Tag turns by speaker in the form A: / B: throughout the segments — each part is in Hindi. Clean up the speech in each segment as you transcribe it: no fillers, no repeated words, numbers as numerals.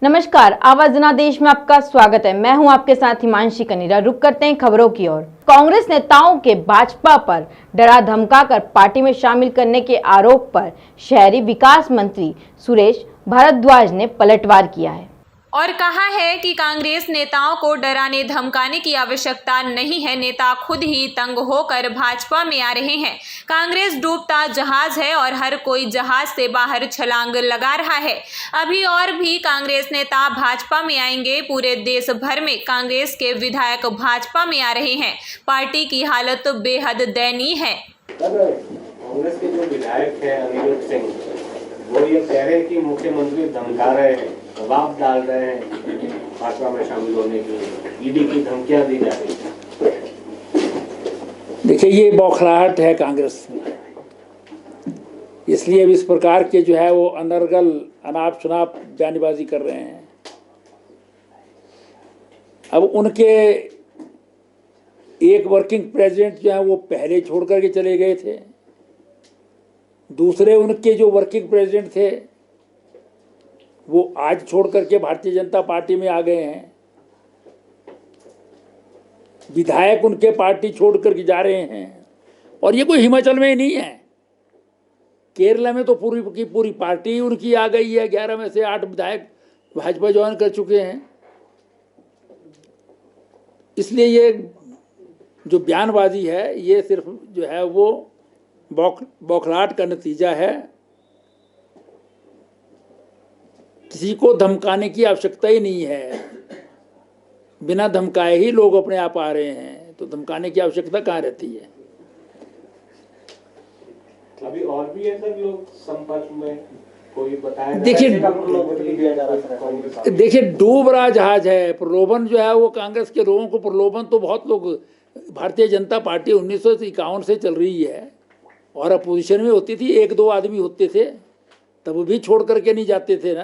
A: नमस्कार, आवाज जनादेश में आपका स्वागत है। मैं हूं आपके साथ हिमांशी कनीरा। रुक करते हैं खबरों की ओर। कांग्रेस नेताओं के भाजपा पर डरा धमकाकर पार्टी में शामिल करने के आरोप पर शहरी विकास मंत्री सुरेश भारद्वाज ने पलटवार किया है
B: और कहा है कि कांग्रेस नेताओं को डराने धमकाने की आवश्यकता नहीं है। नेता खुद ही तंग होकर भाजपा में आ रहे हैं। कांग्रेस डूबता जहाज है और हर कोई जहाज से बाहर छलांग लगा रहा है। अभी और भी कांग्रेस नेता भाजपा में आएंगे। पूरे देश भर में कांग्रेस के विधायक भाजपा में आ रहे हैं। पार्टी की हालत बेहद दयनीय है।
C: कांग्रेस के जो विधायक है अनिरुद्ध सिंह, वो ये कह रहे हैं कि मुख्यमंत्री धमका रहे हैं, दबाव डाल रहे हैं भाजपा में शामिल होने के लिए, ईडी की धमकियां दी जा रही है।
D: देखिए, ये बौखलाहट है कांग्रेस में, इसलिए अब इस प्रकार के जो है वो अनर्गल अनाप शनाप बयानबाजी कर रहे हैं। अब उनके एक वर्किंग प्रेसिडेंट जो है वो पहले छोड़ करके चले गए थे, दूसरे उनके जो वर्किंग प्रेसिडेंट थे वो आज छोड़ करके भारतीय जनता पार्टी में आ गए हैं। विधायक उनके पार्टी छोड़ करके जा रहे हैं। और ये कोई हिमाचल में ही नहीं है, केरला में तो पूरी की पूरी पार्टी उनकी आ गई है। 11 में से 8 विधायक भाजपा ज्वाइन कर चुके हैं। इसलिए ये जो बयानबाजी है ये सिर्फ जो है वो बौखलाहट का नतीजा है। किसी को धमकाने की आवश्यकता ही नहीं है। बिना धमकाए ही लोग अपने आप आ रहे हैं, तो धमकाने की आवश्यकता कहाँ रहती है।
C: अभी और भी है सर लोग संपर्क में, कोई बताया?
D: देखिए डूब रहा जहाज है। प्रलोभन जो है वो कांग्रेस के लोगों को, प्रलोभन तो बहुत लोग, भारतीय जनता पार्टी 1951 से चल रही है और अपोजिशन में होती थी, 1-2 आदमी होते थे, तब भी छोड़ करके नहीं जाते थे ना।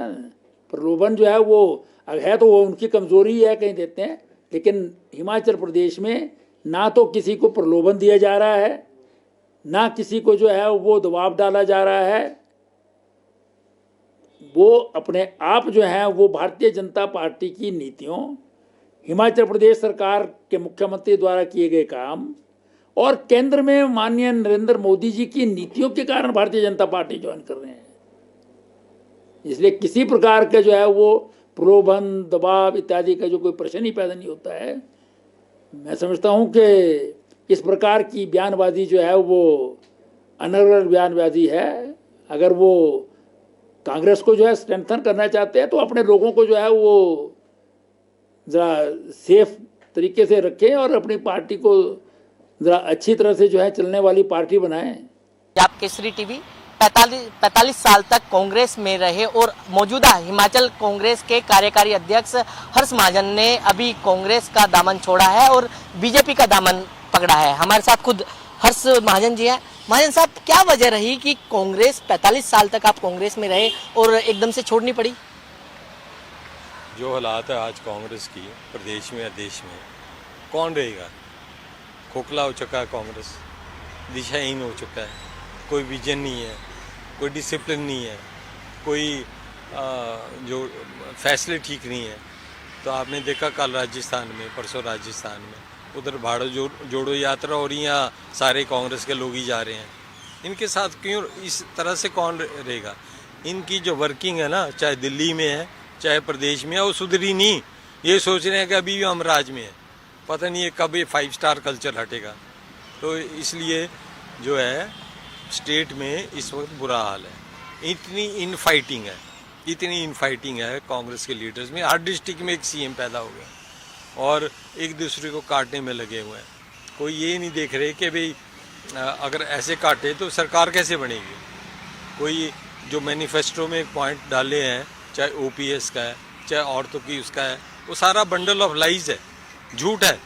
D: प्रलोभन जो है वो है तो वो उनकी कमजोरी है, कहीं देते हैं। लेकिन हिमाचल प्रदेश में ना तो किसी को प्रलोभन दिया जा रहा है, ना किसी को जो है वो दबाव डाला जा रहा है। वो अपने आप जो है वो भारतीय जनता पार्टी की नीतियों, हिमाचल प्रदेश सरकार के मुख्यमंत्री द्वारा किए गए काम और केंद्र में माननीय नरेंद्र मोदी जी की नीतियों के कारण भारतीय जनता पार्टी ज्वाइन कर रहे हैं। इसलिए किसी प्रकार का जो है वो प्रलोभन, दबाव इत्यादि का जो कोई प्रश्न ही पैदा नहीं होता है। मैं समझता हूं कि इस प्रकार की बयानबाजी जो है वो अनर्गल बयानबाजी है। अगर वो कांग्रेस को जो है स्ट्रेंथन करना चाहते हैं तो अपने लोगों को जो है वो ज़रा सेफ तरीके से रखें और अपनी पार्टी को ज़रा अच्छी तरह से जो है चलने वाली पार्टी बनाएं।
E: आप केसरी टीवी 45 साल तक कांग्रेस में रहे और मौजूदा हिमाचल कांग्रेस के कार्यकारी अध्यक्ष हर्ष महाजन ने अभी कांग्रेस का दामन छोड़ा है और बीजेपी का दामन पकड़ा है। हमारे साथ खुद हर्ष महाजन जी हैं। महाजन साहब, क्या वजह रही कि कांग्रेस 45 साल तक आप कांग्रेस में रहे और एकदम से छोड़नी पड़ी?
F: जो हालात है आज कांग्रेस की प्रदेश में या देश में, कौन रहेगा? खोखला हो चुका है कांग्रेस, दिशाहीन हो चुका है, कोई विजन नहीं है, कोई डिसिप्लिन नहीं है, कोई जो फैसले ठीक नहीं है। तो आपने देखा कल राजस्थान में, परसों राजस्थान में उधर भाड़ो जोड़ो यात्रा हो रही है, सारे कांग्रेस के लोग ही जा रहे हैं। इनके साथ क्यों इस तरह से कौन रहेगा? इनकी जो वर्किंग है ना, चाहे दिल्ली में है चाहे प्रदेश में है, वो सुधरी नहीं। ये सोच रहे हैं कि अभी भी हम राज में हैं, पता नहीं है कब ये 5 स्टार कल्चर हटेगा। तो इसलिए जो है स्टेट में इस वक्त बुरा हाल है। इतनी इनफाइटिंग है कांग्रेस के लीडर्स में। हर डिस्ट्रिक्ट में एक सीएम पैदा हो गया और एक दूसरे को काटने में लगे हुए हैं। कोई ये नहीं देख रहे कि भाई अगर ऐसे काटे तो सरकार कैसे बनेगी। कोई जो मैनिफेस्टो में एक पॉइंट डाले हैं, चाहे ओपीएस का है चाहे औरतों की उसका है, वो सारा बंडल ऑफ लाइज है, झूठ है।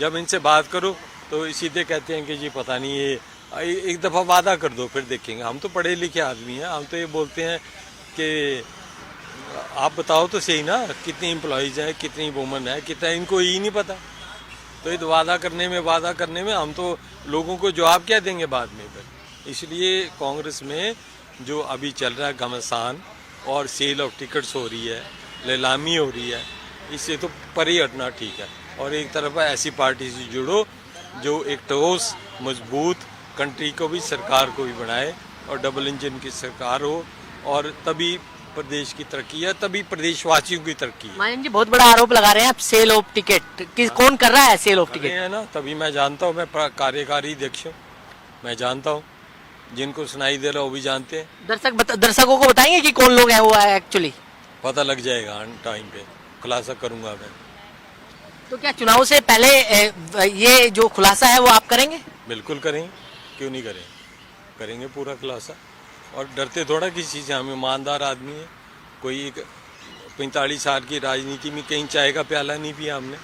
F: जब इनसे बात करो तो सीधे कहते हैं कि जी पता नहीं, ये एक दफ़ा वादा कर दो फिर देखेंगे। हम तो पढ़े लिखे आदमी हैं, हम तो ये बोलते हैं कि आप बताओ तो सही ना, कितनी एम्प्लॉयज़ हैं, कितनी वुमन है, कितना, इनको यही नहीं पता। तो ये वादा करने में हम तो लोगों को जवाब क्या देंगे बाद में फिर। इसलिए कांग्रेस में जो अभी चल रहा है घमासान और सेल ऑफ टिकट्स हो रही है नीलामी हो रही है, इससे तो परे हटना ठीक है। और एक तरफ ऐसी पार्टी से जुड़ो जो एक ठोस मजबूत कंट्री को भी, सरकार को भी बनाए, और डबल इंजन की सरकार हो, और तभी प्रदेश की तरक्की है, तभी प्रदेशवासियों की तरक्की है।
E: महाजन जी बहुत बड़ा आरोप लगा रहे हैं आप सेल ऑफ टिकट कि कौन कर रहा है सेल ऑफ टिकट?
F: है ना, तभी मैं जानता हूँ, मैं कार्यकारी अध्यक्ष हूँ, मैं जानता हूँ, जिनको सुनाई दे रहा वो भी जानते हैं।
E: दर्शकों को बताएंगे कि कौन लोग हैं वो एक्चुअली?
F: पता लग जाएगा टाइम पे, खुलासा करूंगा मैं।
E: तो क्या चुनाव से पहले ये जो खुलासा है वो आप करेंगे?
F: बिल्कुल करेंगे, क्यों नहीं करेंगे, करेंगे पूरा खुलासा। और डरते थोड़ा किसी चीज़ से, हम ईमानदार आदमी है। कोई 45 साल की राजनीति में कहीं चाय का प्याला नहीं पिया हमने।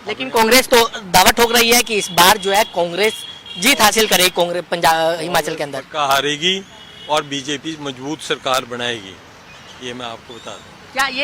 E: लेकिन कांग्रेस तो दावा ठोक रही है कि इस बार जो है कांग्रेस जीत हासिल करेगी, कांग्रेस पंजाब हिमाचल के अंदर
F: पक्का हारेगी और बीजेपी मजबूत सरकार बनाएगी, ये मैं आपको बता दूं।
E: क्या ये